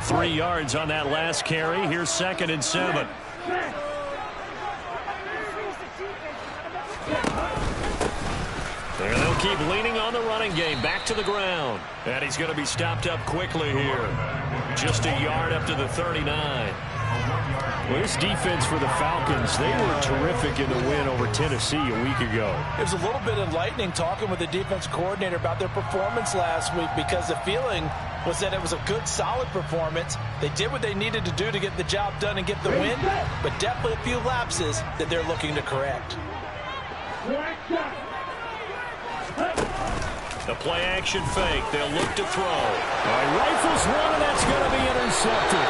3 yards on that last carry. Here's 2nd and 7. And they'll keep leaning on the running game. Back to the ground. And he's going to be stopped up quickly here. Just a yard up to the 39. Well, this defense for the Falcons, they were terrific in the win over Tennessee a week ago. It was a little bit enlightening talking with the defense coordinator about their performance last week, because the feeling was that it was a good, solid performance. They did what they needed to do to get the job done and get the win, but definitely a few lapses that they're looking to correct. The play-action fake. They'll look to throw. Rifles one, and that's going to be intercepted.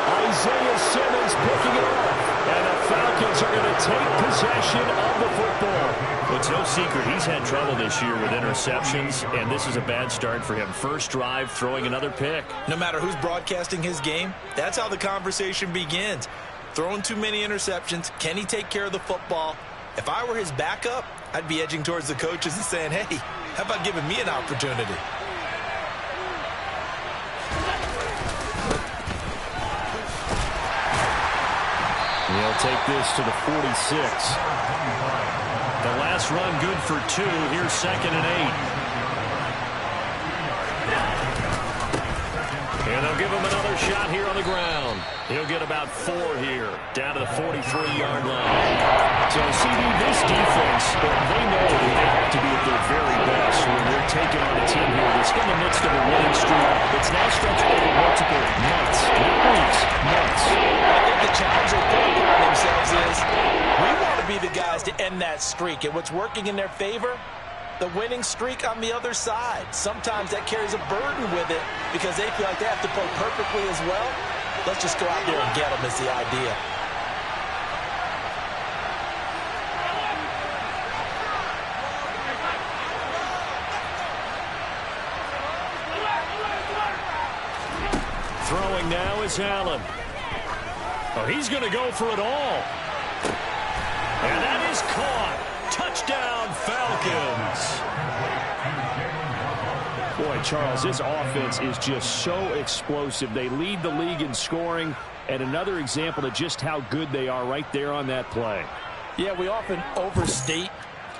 Isaiah Simmons picking it up. And the Falcons are going to take possession of the football. Well, it's no secret he's had trouble this year with interceptions, and this is a bad start for him. First drive, throwing another pick. No matter who's broadcasting his game, that's how the conversation begins. Throwing too many interceptions. Can he take care of the football? If I were his backup, I'd be edging towards the coaches and saying, hey, how about giving me an opportunity? He'll take this to the 46. The last run good for 2. Here's 2nd and 8. And they'll give him another shot here on the ground. He'll get about 4 here, down to the 43-yard line. So, CD, this defense, they know that they have to be at their very best when they're taking on a team here that's in the midst of a winning streak. It's now stretched over multiple months, not weeks, months. I think the challenge they put upon themselves is we want to be the guys to end that streak. And what's working in their favor? The winning streak on the other side. Sometimes that carries a burden with it because they feel like they have to play perfectly as well. Let's just go out there and get them is the idea. Throwing now is Allen. Oh, he's going to go for it all. And that is caught. Touchdown, Falcons. Boy, Charles, this offense is just so explosive. They lead the league in scoring, and another example of just how good they are right there on that play. Yeah, we often overstate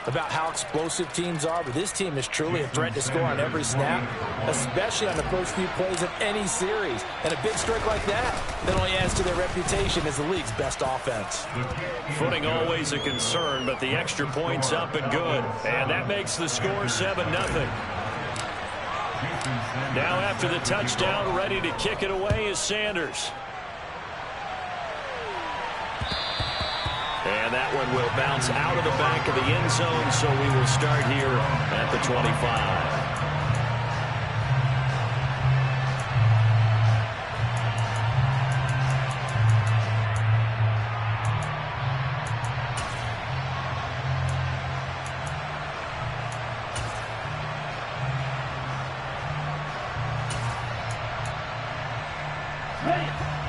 about how explosive teams are, but this team is truly a threat to score on every snap, especially on the first few plays of any series. And a big streak like that only adds to their reputation as the league's best offense. Footing always a concern, but the extra point's up and good. And that makes the score 7-0. Now after the touchdown, ready to kick it away is Sanders. And that one will bounce out of the back of the end zone, so we will start here at the 25.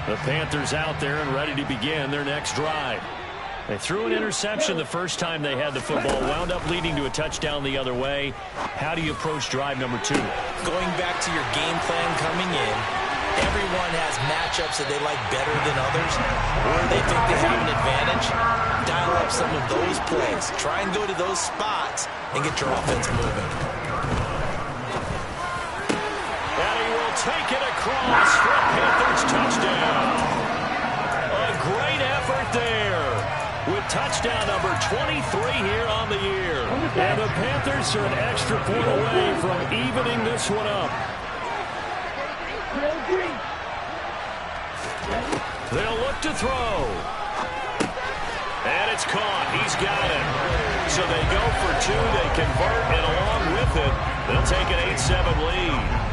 The Panthers out there and ready to begin their next drive. They threw an interception the first time they had the football, wound up leading to a touchdown the other way. How do you approach drive number 2? Going back to your game plan coming in, everyone has matchups that they like better than others, or they think they have an advantage. Dial up some of those plays. Try and go to those spots and get your offense moving. And he will take it across for a Panthers touchdown. A great effort there, with touchdown number 23 here on the year. And the Panthers are an extra point away from evening this one up. They'll look to throw. And it's caught. He's got it. So they go for 2. They convert, and along with it, they'll take an 8-7 lead.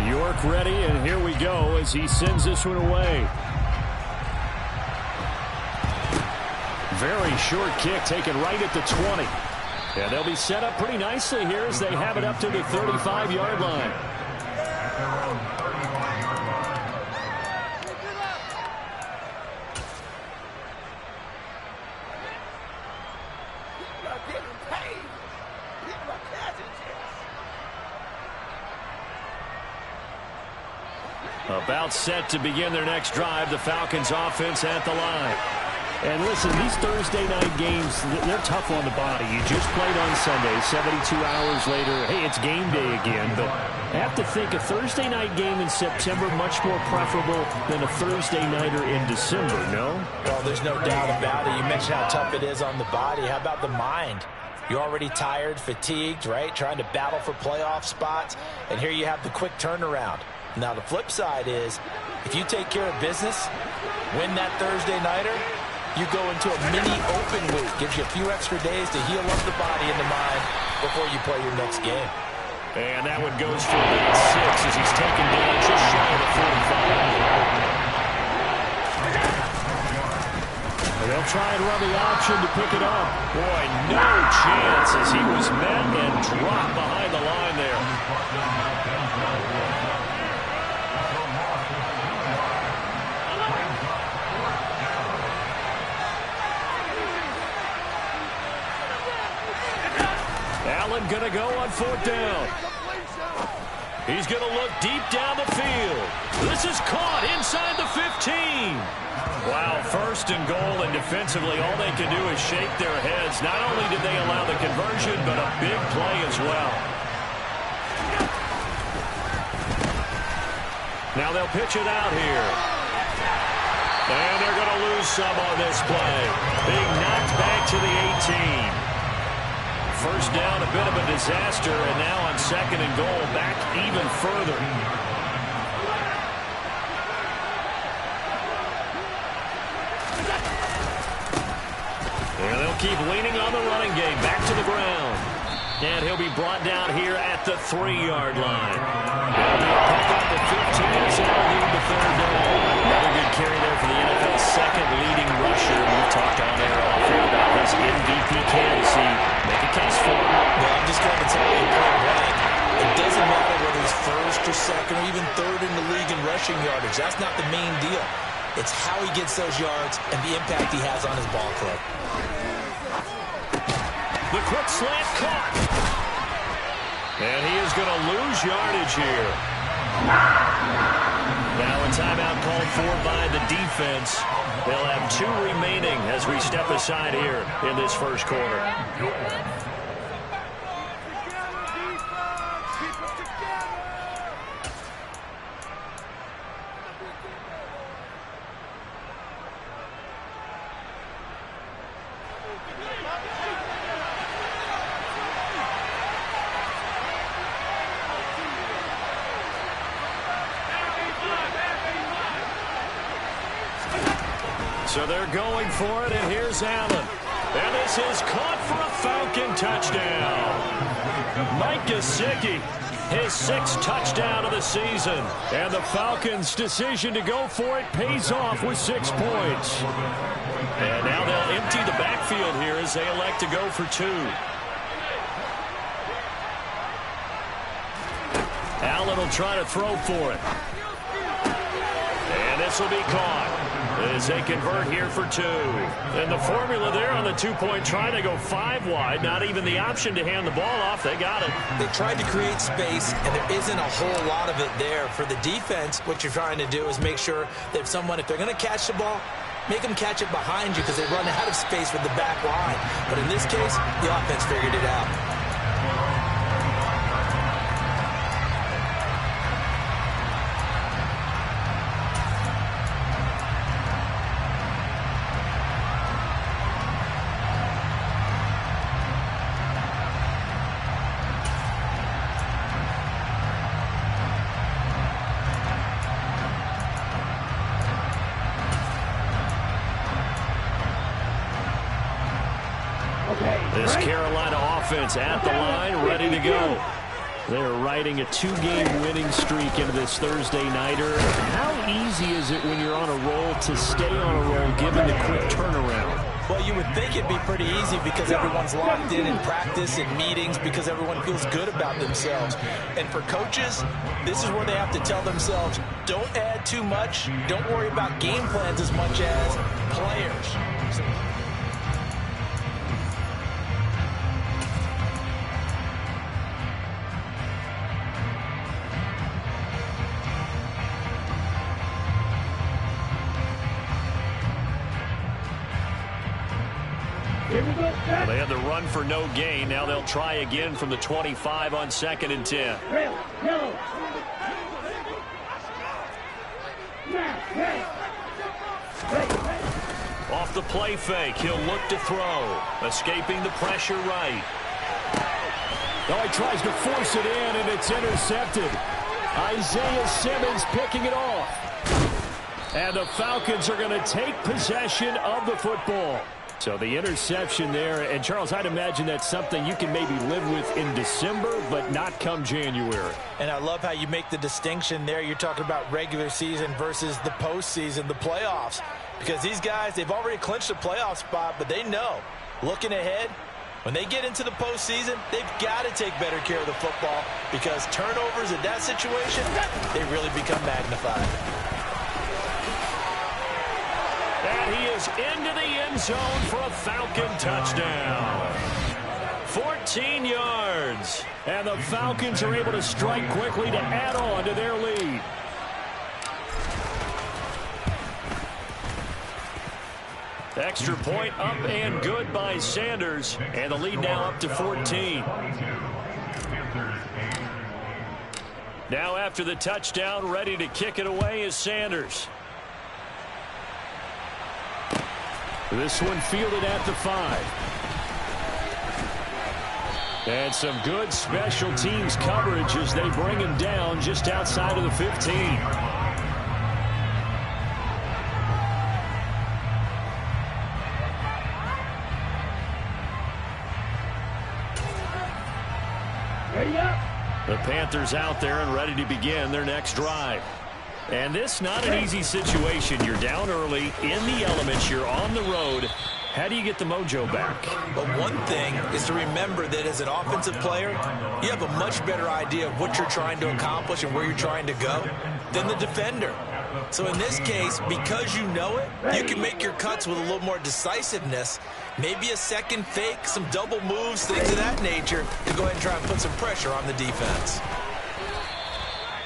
York ready, and here we go as he sends this one away. Very short kick taken right at the 20. And they'll be set up pretty nicely here as they have it up to the 35-yard line. About set to begin their next drive, the Falcons offense at the line. And listen, these Thursday night games, they're tough on the body. You just played on Sunday, 72 hours later. Hey, it's game day again. But I have to think a Thursday night game in September much more preferable than a Thursday nighter in December, no? Well, there's no doubt about it. You mentioned how tough it is on the body. How about the mind? You're already tired, fatigued, right? Trying to battle for playoff spots. And here you have the quick turnaround. Now, the flip side is, if you take care of business, win that Thursday nighter, you go into a mini open week. Gives you a few extra days to heal up the body and the mind before you play your next game. And that one goes for about 6 as he's taken down just shy of the 45. And they'll try and run the option to pick it up. Boy, no chance as he was met and dropped behind the line there. Allen going to go on 4th down. He's going to look deep down the field. This is caught inside the 15. Wow, 1st and goal, and defensively all they can do is shake their heads. Not only did they allow the conversion, but a big play as well. Now they'll pitch it out here. And they're going to lose some on this play. Being knocked back to the 18. 1st down, a bit of a disaster, and now on 2nd and goal, back even further. And they'll keep leaning on the running game, back to the ground. And he'll be brought down here at the 3-yard line. They'll pick up the 15 as they'll lead the 3rd down. Another good carry there for the NFL's 2nd leading rusher. We've talked on air often about his MVP candidacy. Make a case for him. Well, I'm just going to tell you, point blank, it doesn't matter whether he's 1st or 2nd or even 3rd in the league in rushing yardage. That's not the main deal. It's how he gets those yards and the impact he has on his ball club. The quick slant caught. And he is going to lose yardage here. Now a timeout called for by the defense. They'll have 2 remaining as we step aside here in this 1st quarter. So they're going for it, and here's Allen. And this is caught for a Falcon touchdown. Mike Gesicki, his 6th touchdown of the season. And the Falcons' decision to go for it pays off with 6 points. And now they'll empty the backfield here as they elect to go for 2. Allen will try to throw for it. And this will be caught as they convert here for 2. And the formula there on the 2-point try to go 5 wide. Not even the option to hand the ball off. They got it. They tried to create space, and there isn't a whole lot of it there. For the defense, what you're trying to do is make sure that if they're going to catch the ball, make them catch it behind you because they run out of space with the back line. But in this case, the offense figured it out. This Carolina offense at the line, ready to go. They're riding a 2-game winning streak into this Thursday nighter. How easy is it when you're on a roll to stay on a roll given the quick turnaround? Well, you would think it'd be pretty easy because everyone's locked in practice and meetings because everyone feels good about themselves. And for coaches, this is where they have to tell themselves, don't add too much. Don't worry about game plans as much as players. Well, they had the run for no gain. Now they'll try again from the 25 on 2nd and 10. Off the play fake, he'll look to throw. Escaping the pressure right. Oh, he tries to force it in, and it's intercepted. Isaiah Simmons picking it off. And the Falcons are going to take possession of the football. So the interception there, and Charles, I'd imagine that's something you can maybe live with in December, but not come January. And I love how you make the distinction there. You're talking about regular season versus the postseason, the playoffs. Because these guys, they've already clinched a playoff spot, but they know, looking ahead, when they get into the postseason, they've got to take better care of the football because turnovers in that situation, they really become magnified. And he is into the end zone for a Falcon touchdown. 14 yards. And the Falcons are able to strike quickly to add on to their lead. Extra point up and good by Sanders. And the lead now up to 14. Now after the touchdown, ready to kick it away is Sanders. This one fielded at the 5. And some good special teams coverage as they bring him down just outside of the 15. The Panthers out there and ready to begin their next drive. And this not an easy situation. You're down early, in the elements, you're on the road. How do you get the mojo back? But one thing is to remember that as an offensive player, you have a much better idea of what you're trying to accomplish and where you're trying to go than the defender. So in this case, because you know it, you can make your cuts with a little more decisiveness. Maybe a second fake, some double moves, things of that nature to go ahead and try and put some pressure on the defense.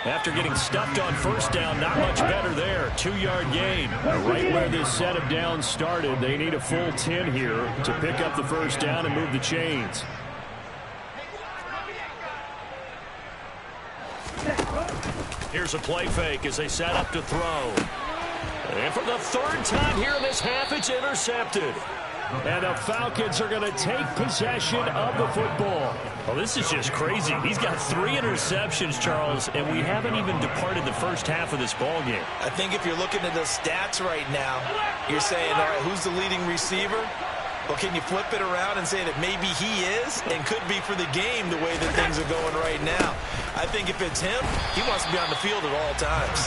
After getting stuffed on first down, not much better there. 2-yard gain. Right where this set of downs started, they need a full 10 here to pick up the first down and move the chains. Here's a play fake as they set up to throw. And for the third time here in this half, it's intercepted. And the Falcons are going to take possession of the football. Well, this is just crazy. He's got 3 interceptions, Charles, and we haven't even departed the first half of this ball game. I think if you're looking at the stats right now, you're saying, all right, who's the leading receiver? Well, can you flip it around and say that maybe he is and could be for the game the way that things are going right now? I think if it's him, he wants to be on the field at all times.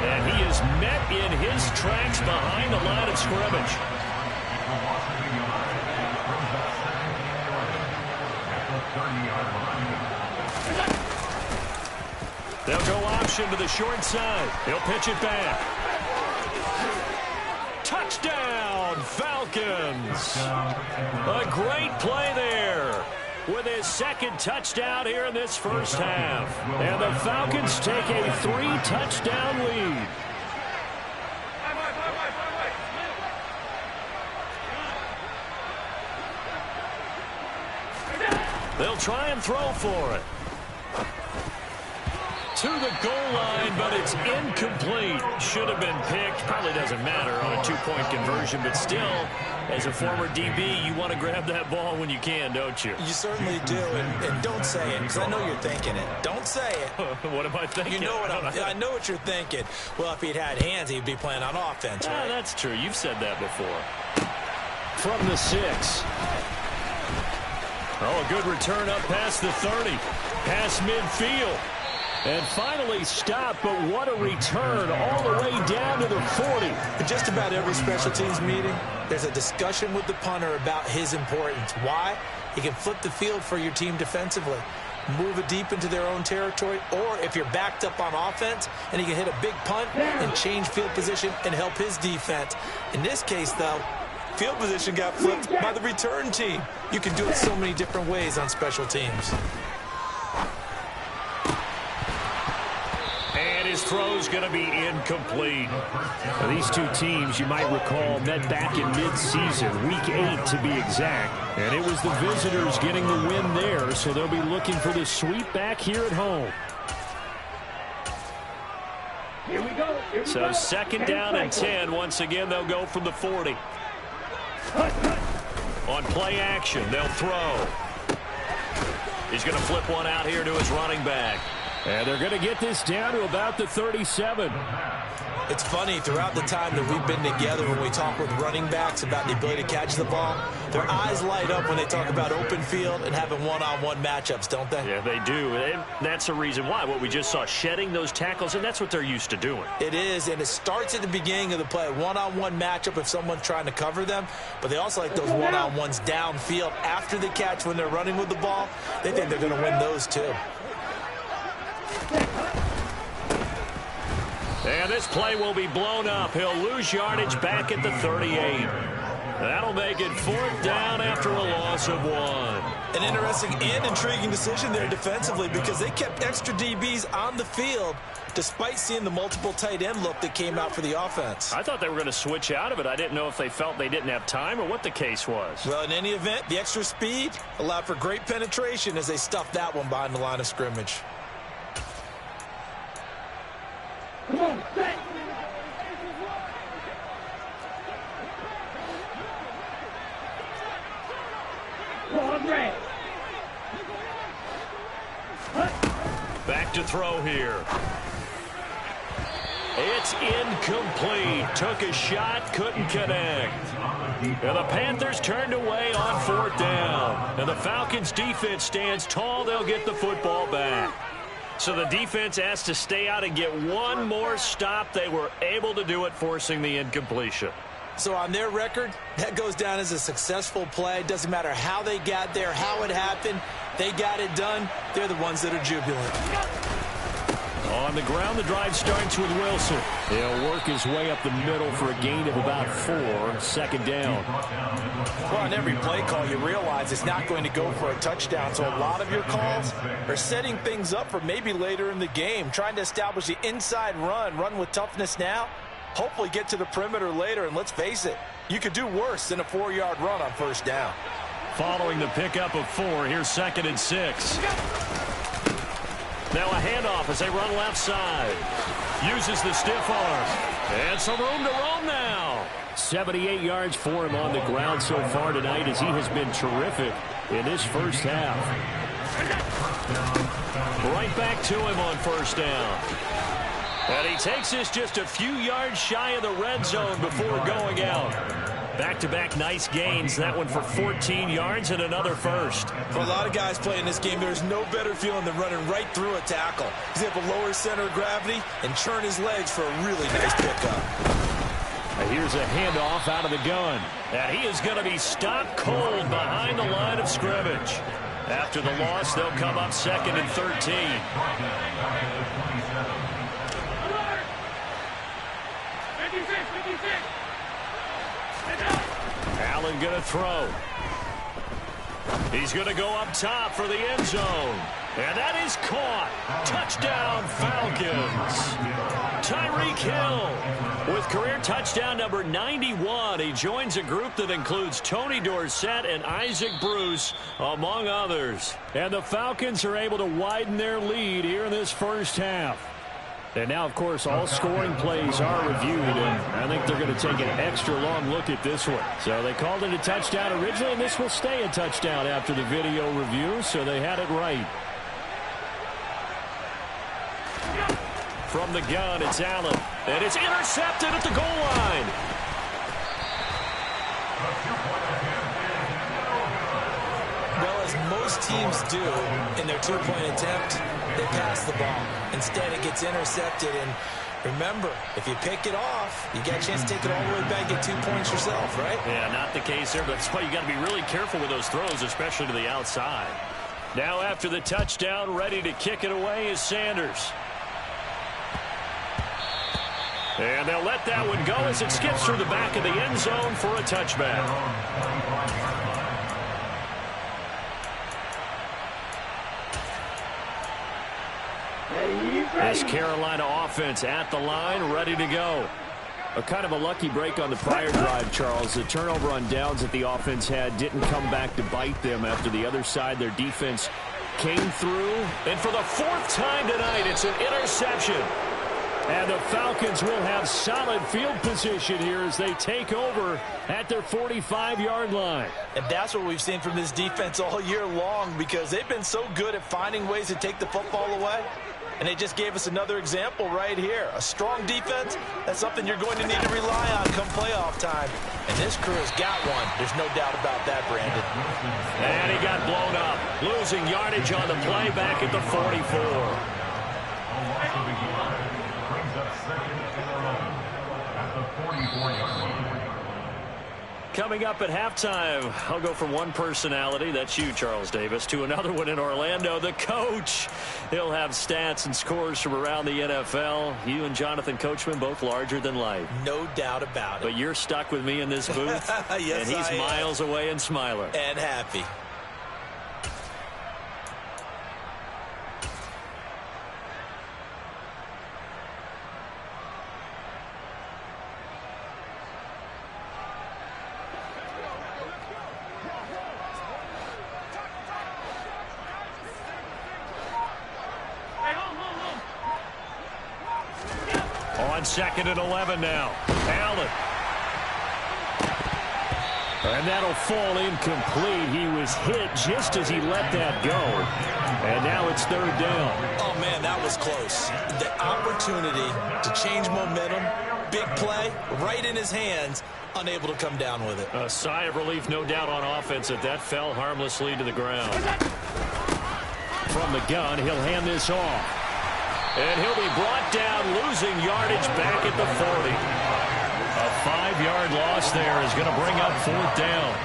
And he is met in his tracks behind the line of scrimmage. They'll go option to the short side. He'll pitch it back. Touchdown, Falcons. A great play there with his second touchdown here in this first half. And the Falcons take a 3-touchdown lead. They'll try and throw for it. To the goal line, but it's incomplete. Should have been picked. Probably doesn't matter on a 2-point conversion, but still, as a former DB, you want to grab that ball when you can, don't you? You certainly do, and don't say it, because I know you're thinking it. Don't say it. What am I thinking? You know what I know what you're thinking. Well, if he'd had hands, he'd be playing on offense, right? That's true. You've said that before. From the 6. Oh, a good return up past the 30. Past midfield. And finally stopped, but what a return all the way down to the 40. In just about every special teams meeting, there's a discussion with the punter about his importance. Why? He can flip the field for your team defensively, move it deep into their own territory, or if you're backed up on offense, and he can hit a big punt and change field position and help his defense. In this case, though, field position got flipped by the return team. You can do it so many different ways on special teams. And his throw's going to be incomplete. Now, these two teams, you might recall, met back in mid-season, Week 8 to be exact. And it was the visitors getting the win there, so they'll be looking for the sweep back here at home. Here we go. So second down and 10. Once again, they'll go from the 40. On play action, they'll throw. He's going to flip one out here to his running back. And they're going to get this down to about the 37. It's funny, throughout the time that we've been together, when we talk with running backs about the ability to catch the ball, their eyes light up when they talk about open field and having one-on-one matchups, don't they? Yeah, they do. And that's the reason why. What we just saw, shedding those tackles, and that's what they're used to doing. It is, and it starts at the beginning of the play. One-on-one matchup if someone's trying to cover them, but they also like those one-on-ones downfield after the catch when they're running with the ball. They think they're going to win those too. And this play will be blown up. He'll lose yardage back at the 38. That'll make it 4th down after a loss of 1. An interesting and intriguing decision there defensively, because they kept extra DBs on the field despite seeing the multiple tight end look that came out for the offense. I thought they were going to switch out of it. I didn't know if they felt they didn't have time or what the case was. Well, in any event, the extra speed allowed for great penetration as they stuffed that one behind the line of scrimmage. Come on, set. Red. Back to throw here. It's incomplete. Took a shot, couldn't connect. And the Panthers turned away on 4th down. And the Falcons defense stands tall. They'll get the football back. So the defense has to stay out and get one more stop. They were able to do it, forcing the incompletion. So on their record, that goes down as a successful play. Doesn't matter how they got there, how it happened. They got it done. They're the ones that are jubilant. On the ground, the drive starts with Wilson. He'll work his way up the middle for a gain of about 4. 2nd down. Well, on every play call, you realize it's not going to go for a touchdown. So a lot of your calls are setting things up for maybe later in the game, trying to establish the inside run with toughness now, hopefully get to the perimeter later. And let's face it, you could do worse than a 4-yard run on 1st down. Following the pickup of 4, here's 2nd and 6. Now a handoff as they run left side. Uses the stiff arm. And some room to roam now. 78 yards for him on the ground so far tonight, as he has been terrific in this first half. Right back to him on 1st down. And he takes this just a few yards shy of the red zone before going out. Back-to-back nice gains. That one for 14 yards and another first. For a lot of guys playing this game, there's no better feeling than running right through a tackle. He's able to lower center of gravity and churn his legs for a really nice pickup. Here's a handoff out of the gun. And he is going to be stopped cold behind the line of scrimmage. After the loss, they'll come up 2nd and 13. Allen going to throw. He's going to go up top for the end zone. And that is caught. Touchdown, Falcons. Tyreek Hill with career touchdown number 91. He joins a group that includes Tony Dorsett and Isaac Bruce, among others. And the Falcons are able to widen their lead here in this first half. And now, of course, all scoring plays are reviewed, and I think they're going to take an extra long look at this one. So they called it a touchdown originally, and this will stay a touchdown after the video review, so they had it right. From the gun, it's Allen, and it's intercepted at the goal line. Well, as most teams do in their two-point attempt, they pass the ball. Instead, it gets intercepted. And remember, if you pick it off, you get a chance to take it all the way back, get 2 points yourself, right? Yeah, not the case there, but that's why you got to be really careful with those throws, especially to the outside. Now, after the touchdown, ready to kick it away is Sanders. And they'll let that one go as it skips through the back of the end zone for a touchback. This Carolina offense at the line, ready to go. A kind of a lucky break on the prior drive, Charles. The turnover on downs that the offense had didn't come back to bite them after the other side. Their defense came through. And for the fourth time tonight, it's an interception. And the Falcons will have solid field position here as they take over at their 45-yard line. And that's what we've seen from this defense all year long, because they've been so good at finding ways to take the football away. And they just gave us another example right here. A strong defense, that's something you're going to need to rely on come playoff time. And this crew has got one. There's no doubt about that, Brandon. And he got blown up. Losing yardage on the play back at the 44. Coming up at halftime, I'll go from one personality, that's you, Charles Davis, to another one in Orlando, the coach. He'll have stats and scores from around the NFL. You and Jonathan Coachman, both larger than life. No doubt about it. But you're stuck with me in this booth, yes, and he's miles away and smiling. And happy. On 2nd and 11 now. Allen. And that'll fall incomplete. He was hit just as he let that go. And now it's 3rd down. Oh, man, that was close. The opportunity to change momentum, big play, right in his hands, unable to come down with it. A sigh of relief, no doubt, on offense that fell harmlessly to the ground. From the gun, he'll hand this off. And he'll be brought down, losing yardage back at the 40. A 5-yard loss there is going to bring up 4th down.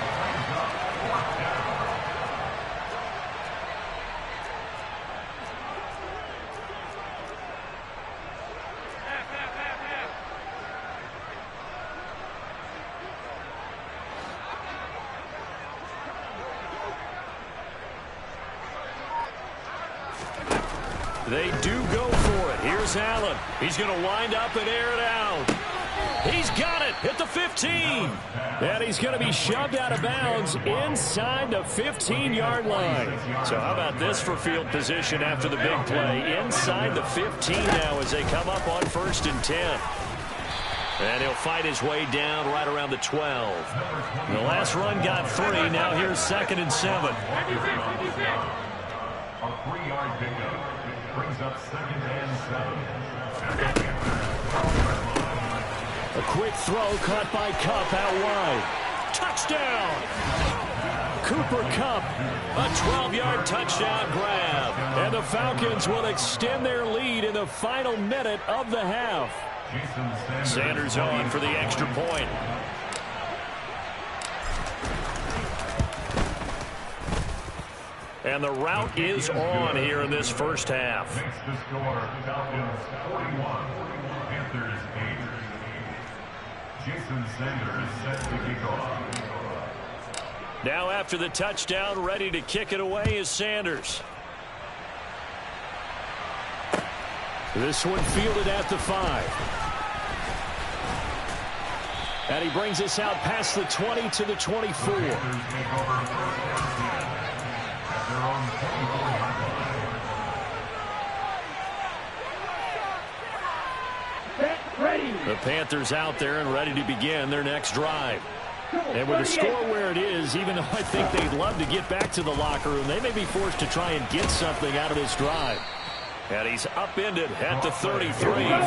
They do go for it. Here's Allen. He's going to wind up and air it out. He's got it at the 15. And he's going to be shoved out of bounds inside the 15-yard line. So how about this for field position after the big play? Inside the 15 now as they come up on 1st and 10. And he'll fight his way down right around the 12. The last run got 3. Now here's 2nd and 7. A 3-yard pickup brings up 2nd and 7. A quick throw caught by Kupp out wide. Touchdown! Cooper Kupp, a 12-yard touchdown grab. And the Falcons will extend their lead in the final minute of the half. Sanders on for the extra point. And the route is on here in this first half. Makes the score Falcons 41, Panthers 8. Jason Sanders set to kick off. Now after the touchdown, ready to kick it away is Sanders. This one fielded at the 5. And he brings us out past the 20 to the 24. The Panthers out there and ready to begin their next drive. And with the score where it is, even though I think they'd love to get back to the locker room, they may be forced to try and get something out of this drive. And he's upended at the 33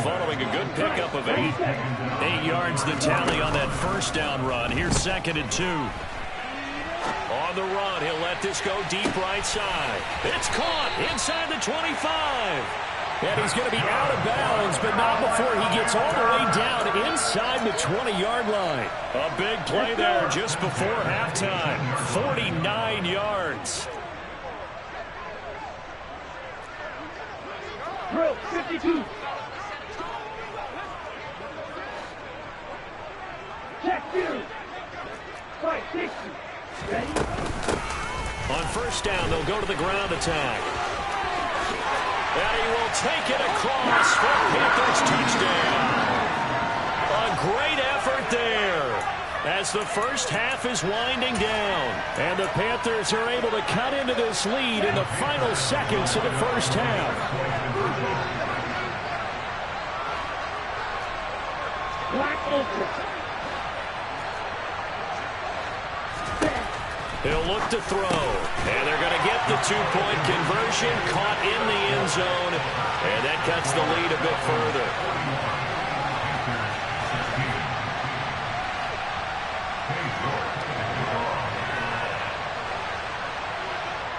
following a good pickup of 8. 8 yards the tally on that first down run. Here's 2nd and 2. On the run, he'll let this go deep right side. It's caught inside the 25. And he's going to be out of bounds, but not before he gets all the way down inside the 20-yard line. A big play there just before halftime. 49 yards. Drill 52. Check 2. Fight 60. Ready? On first down, they'll go to the ground attack. And he will take it across for a Panthers touchdown. A great effort there as the first half is winding down. And the Panthers are able to cut into this lead in the final seconds of the first half. He'll look to throw, and they're going to get the two-point conversion, caught in the end zone, and that cuts the lead a bit further.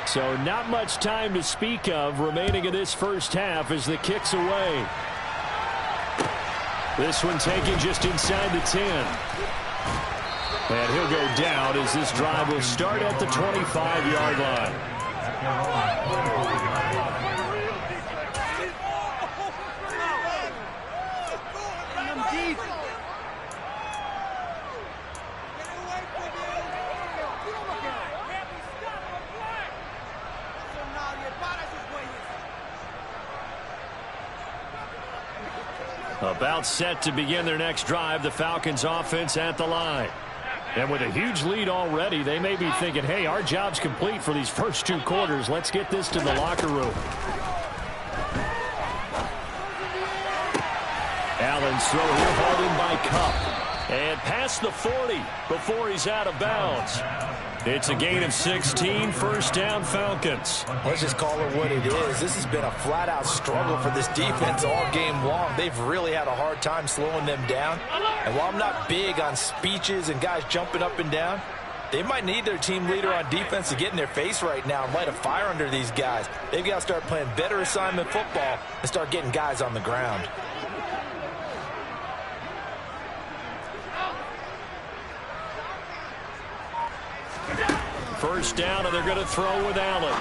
So not much time to speak of remaining in this first half as the kick's away. This one taken just inside the 10. And he'll go down as this drive will start at the 25-yard line. About set to begin their next drive, the Falcons offense at the line. And with a huge lead already, they may be thinking, hey, our job's complete for these first two quarters. Let's get this to the locker room. Allen's throw here hauled in by Kupp. And past the 40 before he's out of bounds. It's a gain of 16, first down Falcons. Let's just call it what it is. This has been a flat-out struggle for this defense all game long. They've really had a hard time slowing them down. And while I'm not big on speeches and guys jumping up and down, they might need their team leader on defense to get in their face right now and light a fire under these guys. They've got to start playing better assignment football and start getting guys on the ground. First down, and they're going to throw with Allen.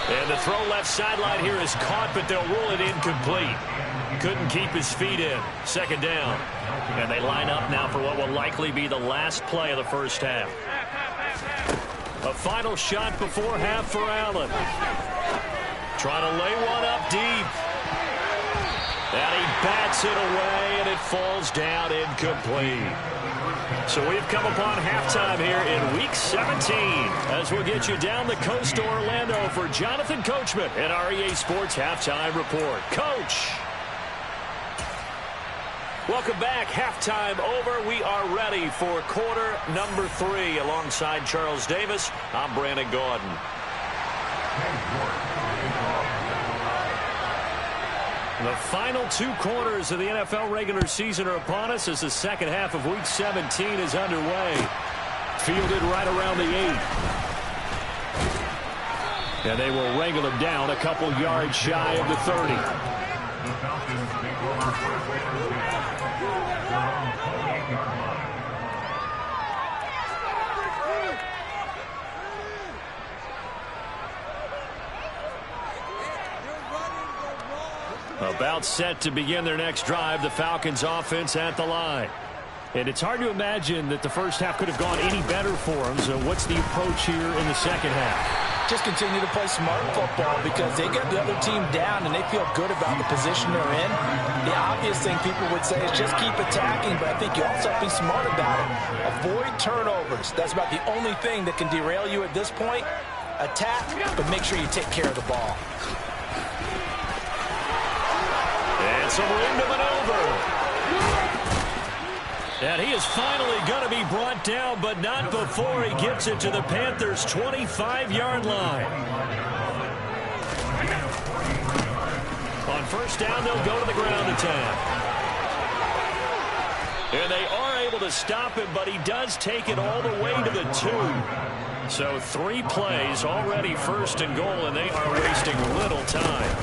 And the throw left sideline here is caught, but they'll rule it incomplete. Couldn't keep his feet in. Second down. And they line up now for what will likely be the last play of the first half. A final shot before half for Allen. Trying to lay one up deep. And he bats it away, and it falls down incomplete. So we've come upon halftime here in Week 17 as we'll get you down the coast to Orlando for Jonathan Coachman and our EA Sports Halftime Report. Coach. Welcome back. Halftime over. We are ready for quarter number 3 alongside Charles Davis. I'm Brandon Gaudin. The final 2 quarters of the NFL regular season are upon us as the second half of Week 17 is underway. Fielded right around the 8. And they will wrangle him down a couple yards shy of the 30. About set to begin their next drive, the Falcons offense at the line. And it's hard to imagine that the first half could have gone any better for them. So what's the approach here in the second half? Just continue to play smart football because they get the other team down and they feel good about the position they're in. The obvious thing people would say is just keep attacking, but I think you also have to be smart about it. Avoid turnovers. That's about the only thing that can derail you at this point. Attack, but make sure you take care of the ball. And some room to maneuver. And he is finally going to be brought down, but not before he gets it to the Panthers' 25-yard line. On first down, they'll go to the ground attack. And they are able to stop him, but he does take it all the way to the 2. So 3 plays already first and goal, and they are wasting little time.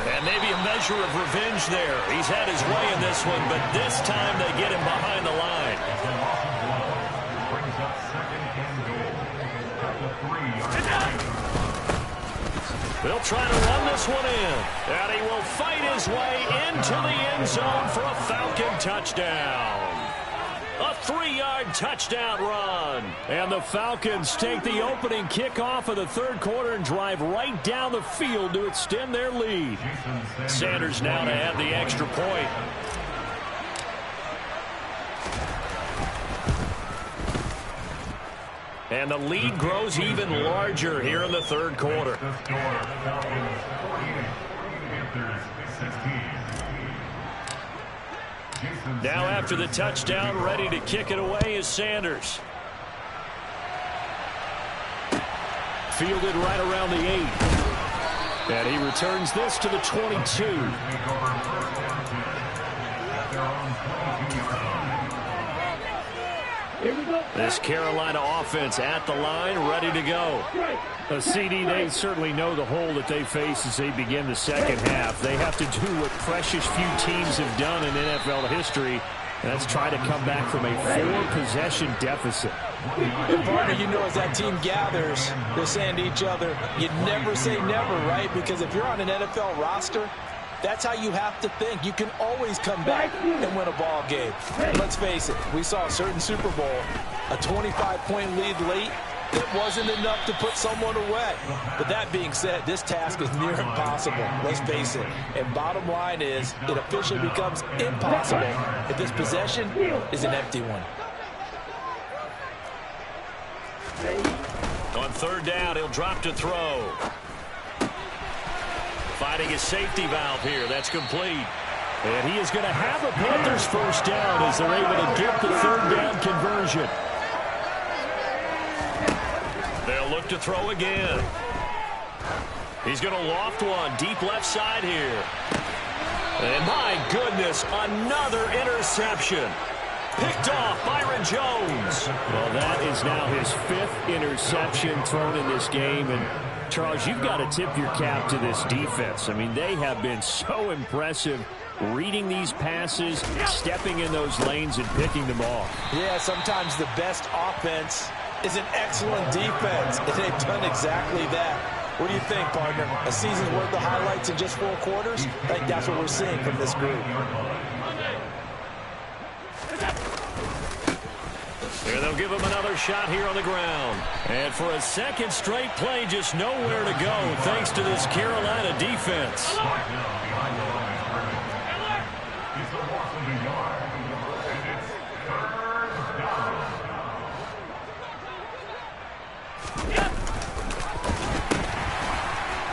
And maybe a measure of revenge there. He's had his way in this one, but this time they get him behind the line. They'll try to run this one in. And he will fight his way into the end zone for a Falcon touchdown. A 3-yard touchdown run. And the Falcons take the opening kickoff of the third quarter and drive right down the field to extend their lead. Sanders now to add the extra point. And the lead grows even larger here in the third quarter. Now after the touchdown, ready to kick it away is Sanders. Fielded right around the 8. And he returns this to the 22. This Carolina offense at the line, ready to go. CD, they certainly know the hole that they face as they begin the second half. They have to do what precious few teams have done in NFL history, and that's try to come back from a 4-possession deficit. And partner, you know, as that team gathers, they're saying to each other, you never say never, right? Because if you're on an NFL roster, that's how you have to think. You can always come back and win a ball game. Let's face it, we saw a certain Super Bowl, a 25-point lead late. That wasn't enough to put someone away. But that being said, this task is near impossible. Let's face it. And bottom line is, it officially becomes impossible if this possession is an empty one. On third down, he'll drop to throw. Finding his safety valve here. That's complete. And he is going to have a Panthers first down as they're able to get the third down conversion. They'll look to throw again. He's going to loft one deep left side here. And my goodness, another interception. Picked off Byron Jones. Well, that is now his 5th interception thrown in this game. And Charles, you've got to tip your cap to this defense. I mean, they have been so impressive reading these passes, stepping in those lanes and picking them off. Yeah, sometimes the best offense is an excellent defense, and they've done exactly that. What do you think, partner? A season's worth of highlights in just 4 quarters? I think that's what we're seeing from this group. Here they'll give him another shot here on the ground. And for a second straight play, just nowhere to go thanks to this Carolina defense.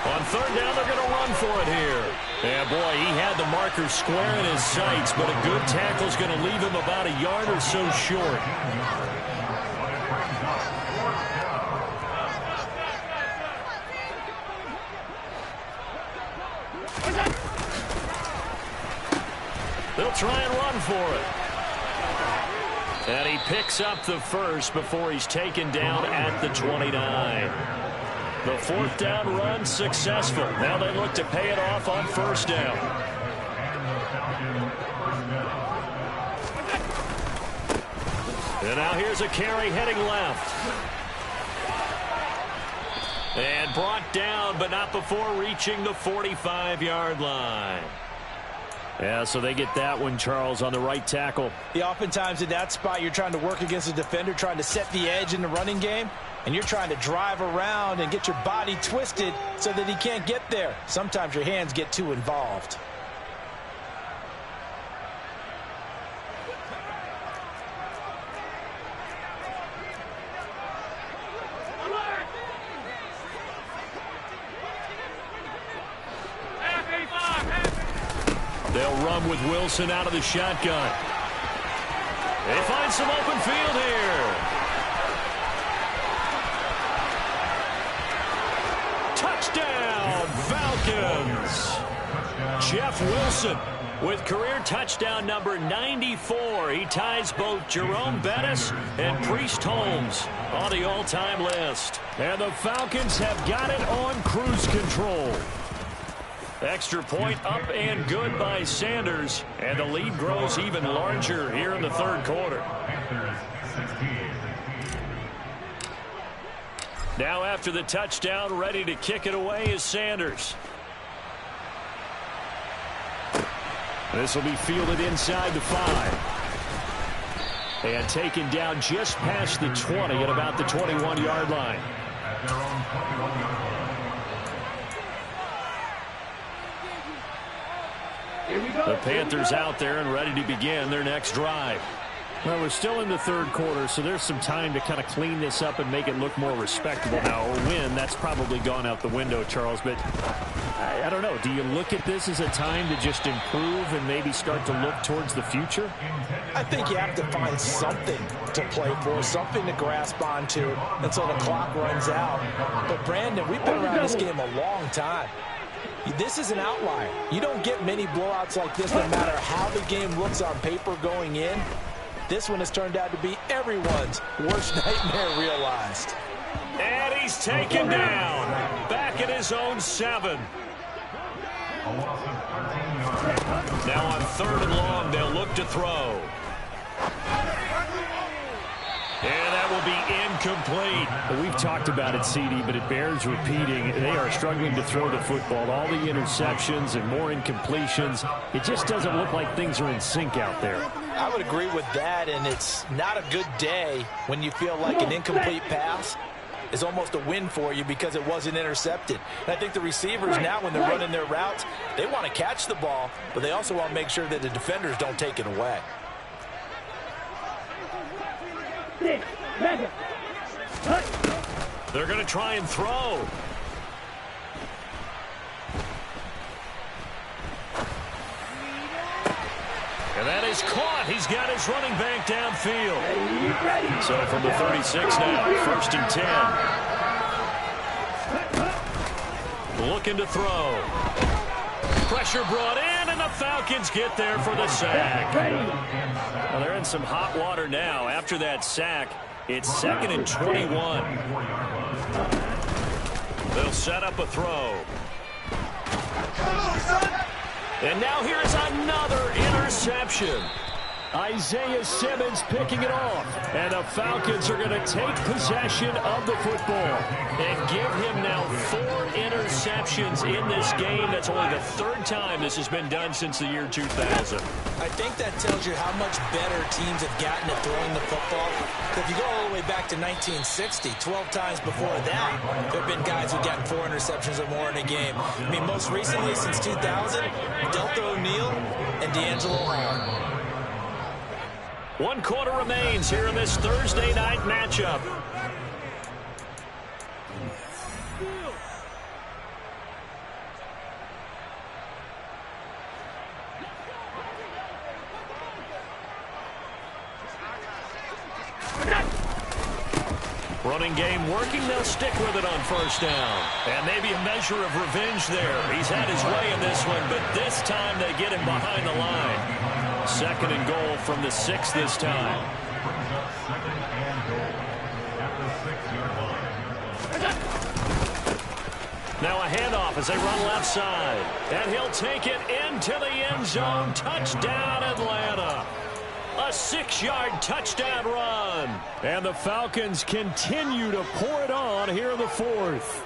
On third down, they're going to run for it here. Yeah, boy, he had the marker square in his sights, but a good tackle's going to leave him about a yard or so short. They'll try and run for it. And he picks up the first before he's taken down at the 29. The 4th down run successful. Now they look to pay it off on first down. And now here's a carry heading left. And brought down, but not before reaching the 45-yard line. Yeah, so they get that one, Charles, on the right tackle. Yeah, oftentimes in that spot, you're trying to work against a defender, trying to set the edge in the running game, and you're trying to drive around and get your body twisted so that he can't get there. Sometimes your hands get too involved. They'll run with Wilson out of the shotgun. They find some open field here. Touchdown, Falcons. Jeff Wilson with career touchdown number 94. He ties both Jerome Bettis and Priest Holmes on the all-time list. And the Falcons have got it on cruise control. Extra point up and good by Sanders. And the lead grows even larger here in the third quarter. Now after the touchdown, ready to kick it away is Sanders. This will be fielded inside the 5. And taken down just past the 20 at about the 21-yard line. At their own 21-yard line. Here we go. The Panthers out there and ready to begin their next drive. Well, we're still in the third quarter, so there's some time to kind of clean this up and make it look more respectable now. Or win, that's probably gone out the window, Charles. But I don't know. Do you look at this as a time to just improve and maybe start to look towards the future? I think you have to find something to play for, something to grasp onto until the clock runs out. But, Brandon, we've been around this game a long time. This is an outlier. You don't get many blowouts like this no matter how the game looks on paper going in. This one has turned out to be everyone's worst nightmare realized. And he's taken down. Back at his own 7. A loss of 13 yards. Now on 3rd and long, they'll look to throw. And that will be incomplete. We've talked about it, CD, but it bears repeating. They are struggling to throw the football. All the interceptions and more incompletions. It just doesn't look like things are in sync out there. I would agree with that, and it's not a good day when you feel like an incomplete pass is almost a win for you because it wasn't intercepted. And I think the receivers now, when they're running their routes, they want to catch the ball, but they also want to make sure that the defenders don't take it away. 6, 7. They're going to try and throw. And that is caught. He's got his running back downfield. So from the 36 now, 1st and 10. Looking to throw. Pressure brought in, and the Falcons get there for the sack. Well, they're in some hot water now. After that sack, it's 2nd and 21. They'll set up a throw. And now here's another interception. Isaiah Simmons picking it off. And the Falcons are going to take possession of the football and give him now 4 interceptions in this game. That's only the 3rd time this has been done since the year 2000. I think that tells you how much better teams have gotten at throwing the football. If you go all the way back to 1960, 12 times before that, there have been guys who've gotten 4 interceptions or more in a game. I mean, most recently since 2000, Delta O'Neal and D'Angelo Hall. 1 quarter remains here in this Thursday night matchup. Running game working. They'll stick with it on 1st down. And maybe a measure of revenge there. He's had his way in this one, but this time they get him behind the line. 2nd and goal from the 6 this time. Brings up 2nd and goal at the 6-yard line. Now a handoff as they run left side. And he'll take it into the end zone. Touchdown, Atlanta. A 6-yard touchdown run. And the Falcons continue to pour it on here in the 4th.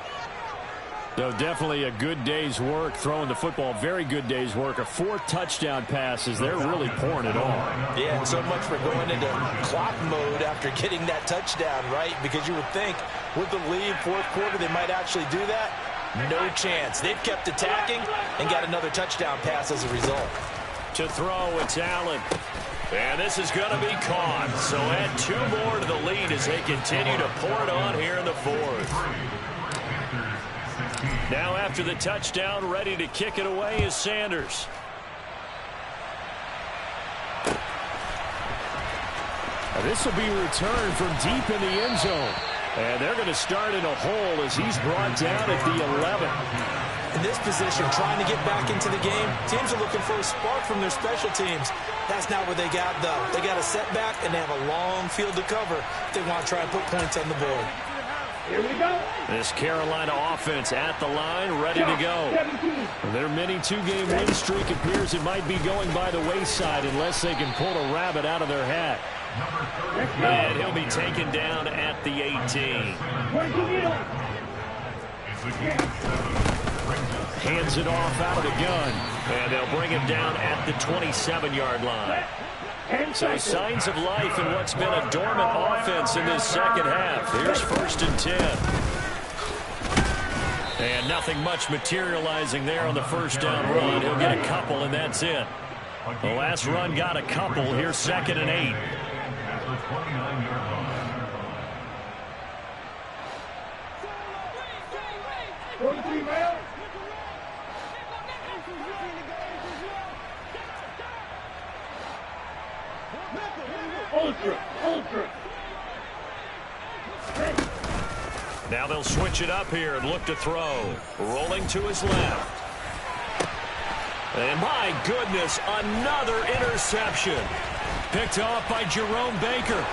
So definitely a good day's work throwing the football. Very good day's work. A 4th touchdown passes. They're really pouring it on. Yeah, and so much for going into clock mode after getting that touchdown, right? Because you would think with the lead 4th quarter they might actually do that. No chance. They've kept attacking and got another touchdown pass as a result. To throw, it's Allen. And this is going to be caught. So add 2 more to the lead as they continue to pour it on here in the 4th. Now after the touchdown, ready to kick it away is Sanders. Now this will be returned from deep in the end zone. And they're going to start in a hole as he's brought down at the 11. In this position, trying to get back into the game, teams are looking for a spark from their special teams. That's not what they got, though. They got a setback, and they have a long field to cover if they want to try and put points on the board. Here we go. This Carolina offense at the line, ready to go. Their mini 2-game win streak appears it might be going by the wayside unless they can pull a rabbit out of their hat. And he'll be taken down at the 18. Hands it off out of the gun. And they'll bring him down at the 27-yard line. So signs of life in what's been a dormant offense in this second half. Here's 1st and 10. And nothing much materializing there on the first down run. He'll get a couple, and that's it. The last run got a couple. Here's 2nd and 8. Now they'll switch it up here and look to throw. Rolling to his left. And my goodness, another interception. Picked off by Jerome Baker.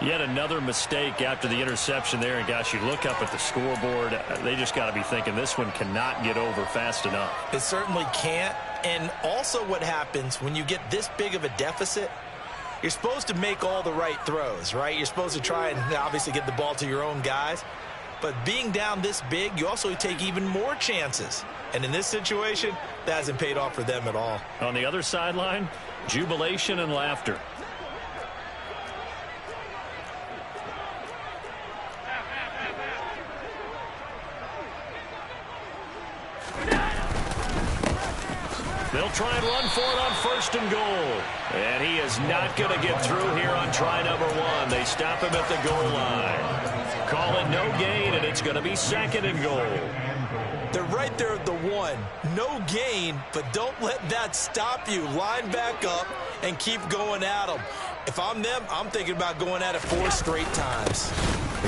Yet another mistake after the interception there. And gosh, you look up at the scoreboard, they just got to be thinking this one cannot get over fast enough. It certainly can't. And also what happens when you get this big of a deficit, you're supposed to make all the right throws, right? You're supposed to try and obviously get the ball to your own guys. But being down this big, you also take even more chances. And in this situation, that hasn't paid off for them at all. On the other sideline, jubilation and laughter. They'll try and run for it on 1st and goal. And he is not going to get through here on try number 1. They stop him at the goal line. Call it no gain, and it's going to be 2nd and goal. They're right there at the 1. No gain, but don't let that stop you. Line back up and keep going at them. If I'm them, I'm thinking about going at it 4 straight times.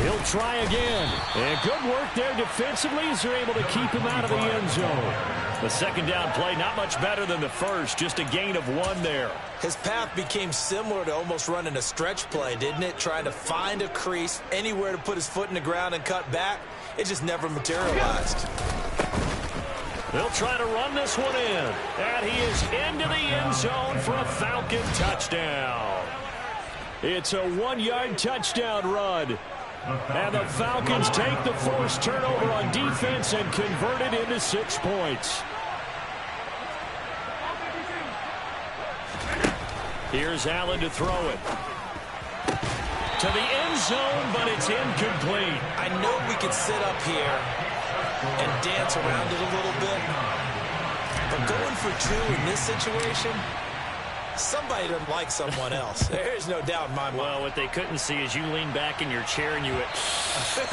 He'll try again. And good work there defensively as they're able to keep him out of the end zone. The second down play, not much better than the first. Just a gain of 1 there. His path became similar to almost running a stretch play, didn't it? Trying to find a crease, anywhere to put his foot in the ground and cut back. It just never materialized. They'll try to run this one in. And he is into the end zone for a Falcon touchdown. It's a 1-yard touchdown run. And the Falcons take the forced turnover on defense and convert it into 6 points. Here's Allen to throw it. To the end zone, but it's incomplete. I know we could sit up here and dance around it a little bit, but going for 2 in this situation, somebody doesn't like someone else. There's no doubt in my mind. Well, what they couldn't see is you lean back in your chair and you went,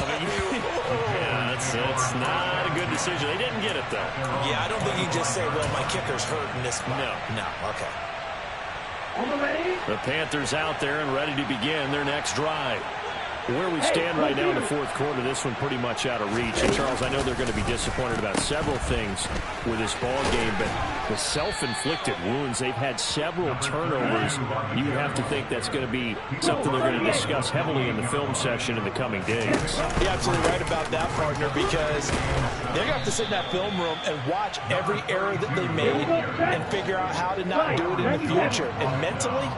yeah, it's not a good decision. They didn't get it, though. Yeah, I don't think you can just say, well, my kicker's hurt in this spot. No, okay. The Panthers out there and ready to begin their next drive. Where we stand right now in the 4th quarter, this one pretty much out of reach. And, Charles, I know they're going to be disappointed about several things with this ball game, but the self-inflicted wounds, they've had several turnovers. You would have to think that's going to be something they're going to discuss heavily in the film session in the coming days. You're absolutely right about that, partner, because they're going to have to sit in that film room and watch every error that they made and figure out how to not do it in the future. And mentally,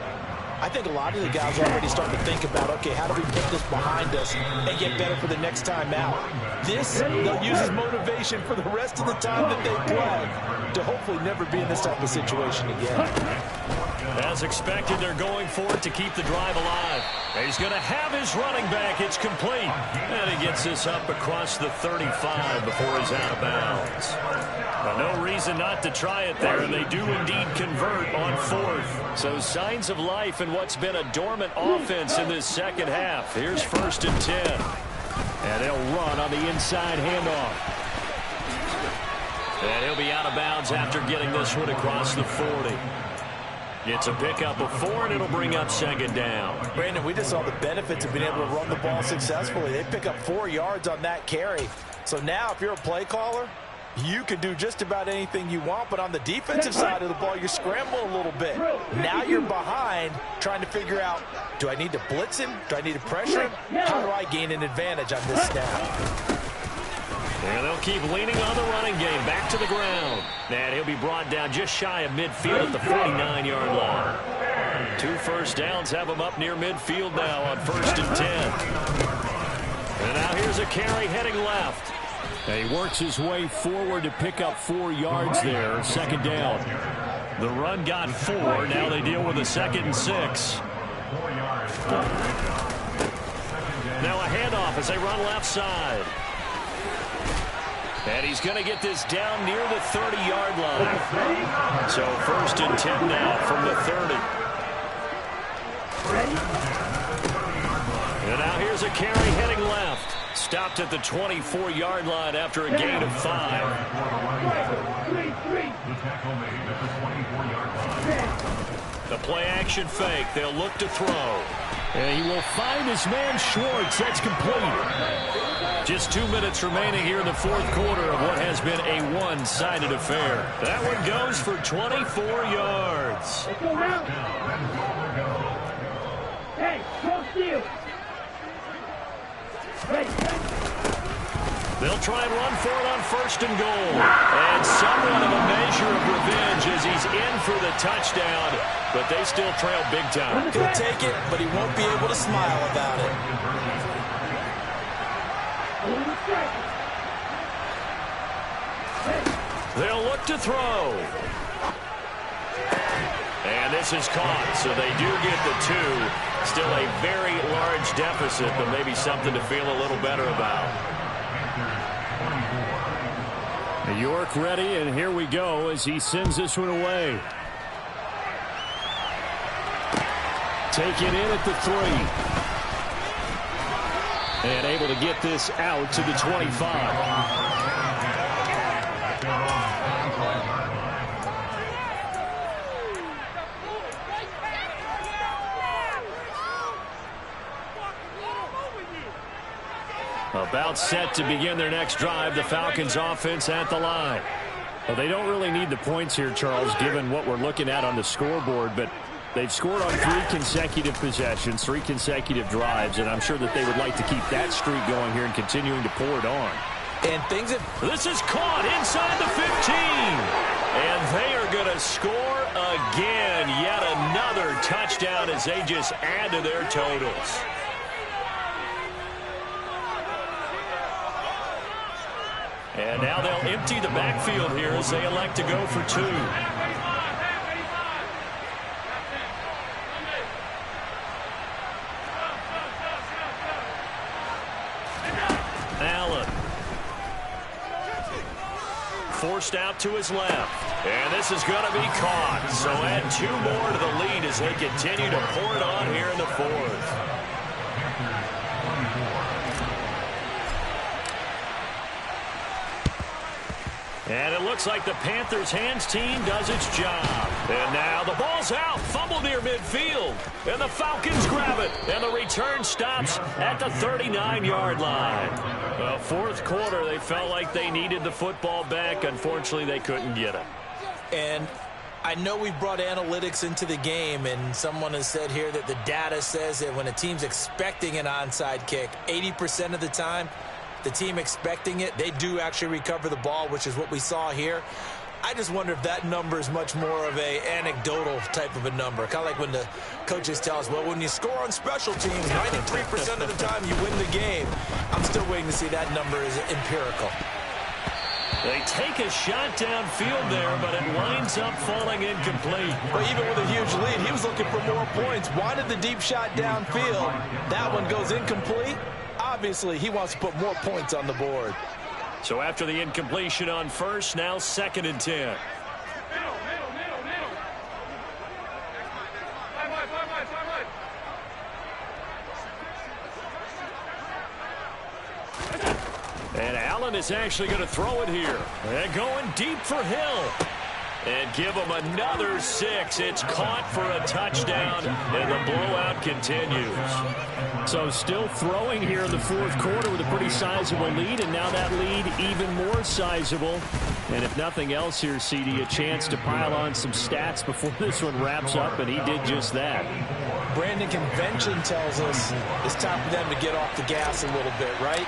I think a lot of the guys are already starting to think about, okay, how do we put this behind us and get better for the next time out? This, they'll use as motivation for the rest of the time that they play to hopefully never be in this type of situation again. As expected, they're going for it to keep the drive alive. He's going to have his running back. It's complete. And he gets this up across the 35 before he's out of bounds. But no reason not to try it there, and they do indeed convert on 4th. So signs of life in what's been a dormant offense in this second half. Here's 1st and 10. And they'll run on the inside handoff. And he'll be out of bounds after getting this one across the 40. It's a pickup of 4, and it'll bring up 2nd down. Brandon, we just saw the benefits of being able to run the ball successfully. They pick up 4 yards on that carry. So now if you're a play caller, you can do just about anything you want, but on the defensive side of the ball, you scramble a little bit. Now you're behind trying to figure out, do I need to blitz him? Do I need to pressure him? How do I gain an advantage on this snap? And they'll keep leaning on the running game. Back to the ground. And he'll be brought down just shy of midfield at the 49-yard line. 2 first downs have him up near midfield now on 1st and 10. And now here's a carry heading left. And he works his way forward to pick up 4 yards there. 2nd down. The run got 4. Now they deal with a 2nd and 6. Now a handoff as they run left side. And he's going to get this down near the 30-yard line. So 1st and 10 now from the 30. And now here's a carry heading left. Stopped at the 24-yard line after a gain of 5. The play-action fake. They'll look to throw. And he will find his man Schwartz. That's complete. Just 2 minutes remaining here in the 4th quarter of what has been a one-sided affair. That one goes for 24 yards. Let's go now. Hey, cross you. They'll try and run for it on 1st and goal. And somewhat of a measure of revenge as he's in for the touchdown, but they still trail big time. He'll take it, but he won't be able to smile about it. They'll look to throw. And this is caught, so they do get the 2. Still a very large deficit, but maybe something to feel a little better about. York ready, and here we go as he sends this one away. Taken in at the 3. And able to get this out to the 25. About set to begin their next drive. The Falcons offense at the line. Well, they don't really need the points here, Charles, given what we're looking at on the scoreboard, but they've scored on 3 consecutive possessions, 3 consecutive drives, and I'm sure that they would like to keep that streak going here and continuing to pour it on. And things have... This is caught inside the 15. And they are going to score again. Yet another touchdown as they just add to their totals. And now they'll empty the backfield here as they elect to go for 2. Allen. Forced out to his left. And this is going to be caught. So add 2 more to the lead as they continue to pour it on here in the 4th. And it looks like the Panthers' hands team does its job. And now the ball's out. Fumble near midfield. And the Falcons grab it. And the return stops at the 39-yard line. Well, 4th quarter, they felt like they needed the football back. Unfortunately, they couldn't get it. And I know we brought analytics into the game, and someone has said here that the data says that when a team's expecting an onside kick, 80% of the time, the team expecting it, they do actually recover the ball, which is what we saw here. I just wonder if that number is much more of a anecdotal type of a number. Kind of like when the coaches tell us, well, when you score on special teams, 93% of the time you win the game. I'm still waiting to see that number is empirical. They take a shot downfield there, but it winds up falling incomplete. But even with a huge lead, he was looking for more points. Wanted the deep shot downfield. That one goes incomplete. Obviously, he wants to put more points on the board. So after the incompletion on 1st, now 2nd and 10. And Allen is actually going to throw it here. And going deep for Hill. And give him another 6. It's caught for a touchdown, and the blowout continues. So still throwing here in the 4th quarter with a pretty sizable lead, and now that lead even more sizable. And if nothing else here, CD, a chance to pile on some stats before this one wraps up, and he did just that. Brandon, convention tells us it's time for them to get off the gas a little bit, right?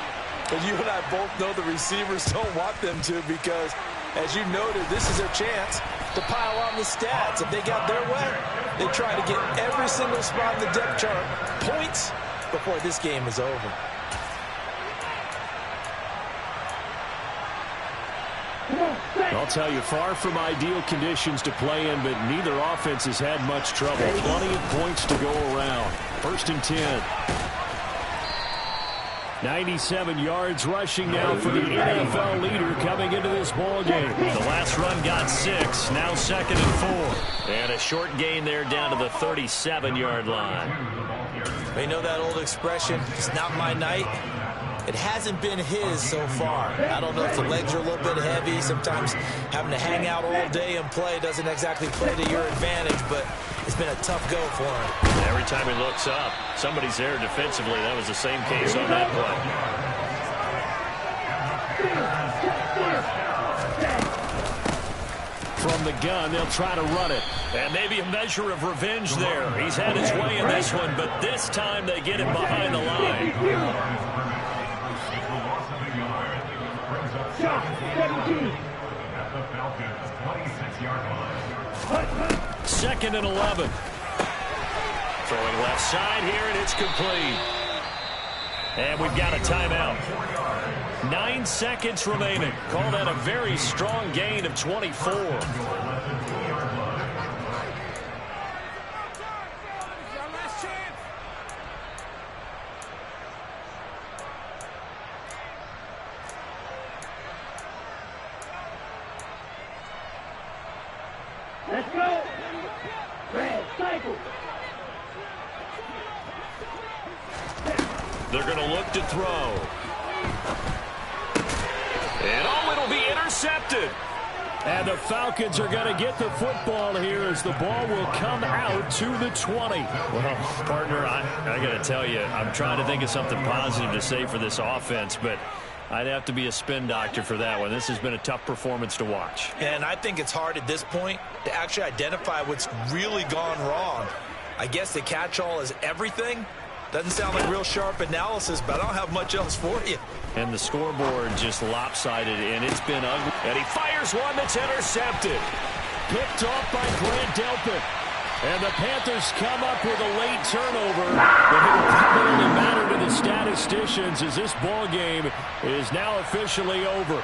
But you and I both know the receivers don't want them to because, as you noted, this is their chance to pile on the stats. If they got their way, they try to get every single spot in the depth chart points before this game is over. 2nd 2. I'll tell you, far from ideal conditions to play in, but neither offense has had much trouble. Plenty of points to go around. 1st and 10. 97 yards rushing now for the NFL leader coming into this ball game. The last run got 6. Now 2nd and 4. And a short gain there down to the 37-yard line. You know that old expression, it's not my night? It hasn't been his so far. I don't know if the legs are a little bit heavy. Sometimes having to hang out all day and play doesn't exactly play to your advantage, but it's been a tough go for him. Every time he looks up, somebody's there defensively. That was the same case on that play. From the gun, they'll try to run it. And maybe a measure of revenge there. He's had his way in this one, but this time they get him behind the line. 2nd and 11. Throwing left side here, and it's complete. And we've got a timeout. 9 seconds remaining. Call that a very strong gain of 24. Let's go. Red cycle. They're going to look to throw. And oh, it'll be intercepted. And the Falcons are going to get the football here as the ball will come out to the 20. Well, partner, I got to tell you, I'm trying to think of something positive to say for this offense, but I'd have to be a spin doctor for that one. This has been a tough performance to watch. And I think it's hard at this point to actually identify what's really gone wrong. I guess the catch-all is everything. Doesn't sound like real sharp analysis, but I don't have much else for you. And the scoreboard just lopsided, and it's been ugly. And he fires one that's intercepted. Picked off by Grant Delpit. And the Panthers come up with a late turnover, but it will probably matter to the statisticians as this ball game is now officially over.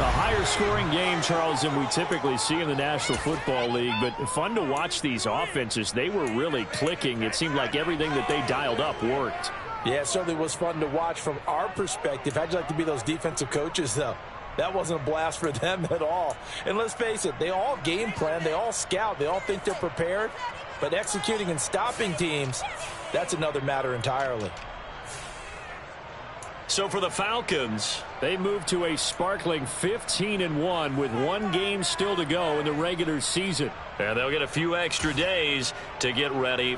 A higher scoring game, Charles, than we typically see in the National Football League, but fun to watch these offenses. They were really clicking. It seemed like everything that they dialed up worked. Yeah, it certainly was fun to watch from our perspective. How'd you like to be those defensive coaches, though? That wasn't a blast for them at all. And let's face it, they all game plan, they all scout, they all think they're prepared. But executing and stopping teams, that's another matter entirely. So for the Falcons, they move to a sparkling 15-1 with one game still to go in the regular season. And they'll get a few extra days to get ready.